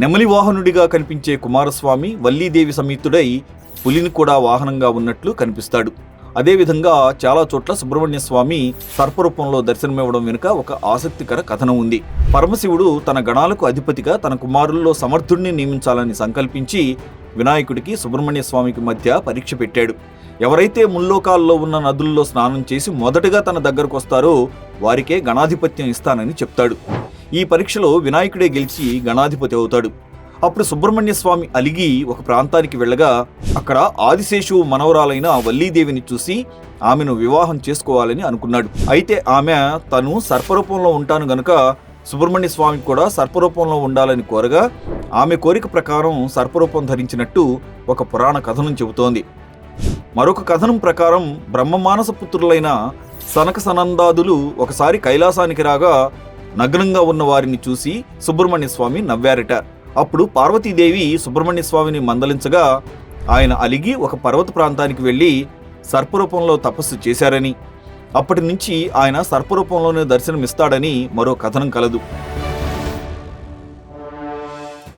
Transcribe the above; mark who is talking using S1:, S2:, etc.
S1: నెమలి వాహనుడిగా కనిపించే కుమారస్వామి వల్లీదేవి సమేతుడై పులిని కూడా వాహనంగా ఉన్నట్లు కనిపిస్తాడు. అదేవిధంగా చాలా చోట్ల సుబ్రహ్మణ్య స్వామి సర్పరూపంలో దర్శనమివ్వడం వెనుక ఒక ఆసక్తికర కథనం ఉంది. పరమశివుడు తన గణాలకు అధిపతిగా తన కుమారుల్లో సమర్థుడిని నియమించాలని సంకల్పించి వినాయకుడికి సుబ్రహ్మణ్య స్వామికి మధ్య పరీక్ష పెట్టాడు. ఎవరైతే ముల్లోకాల్లో ఉన్న నదుల్లో స్నానం చేసి మొదటగా తన దగ్గరకు వస్తారో వారికే గణాధిపత్యం ఇస్తానని చెప్తాడు. ఈ పరీక్షలో వినాయకుడే గెలిచి గణాధిపతి అవుతాడు. అప్పుడు సుబ్రహ్మణ్య స్వామి అలిగి ఒక ప్రాంతానికి వెళ్ళగా అక్కడ ఆదిశేషువు మనవరాలైన వల్లీదేవిని చూసి ఆమెను వివాహం చేసుకోవాలని అనుకున్నాడు. అయితే ఆమె తను సర్పరూపంలో ఉంటాను గనుక సుబ్రహ్మణ్య స్వామి కూడా సర్పరూపంలో ఉండాలని కోరగా ఆమె కోరిక ప్రకారం సర్పరూపం ధరించినట్టు ఒక పురాణ కథనం చెబుతోంది. మరొక కథనం ప్రకారం బ్రహ్మమానస పుత్రులైన సనక సనందాదులు ఒకసారి కైలాసానికి రాగా నగ్నంగా ఉన్న వారిని చూసి సుబ్రహ్మణ్య స్వామి నవ్వారట. అప్పుడు పార్వతీదేవి సుబ్రహ్మణ్య స్వామిని మందలించగా ఆయన అలిగి ఒక పర్వత ప్రాంతానికి వెళ్ళి సర్పరూపంలో తపస్సు చేశారని, అప్పటి నుంచి ఆయన సర్పరూపంలోనే దర్శనమిస్తాడని మరో కథనం కలదు.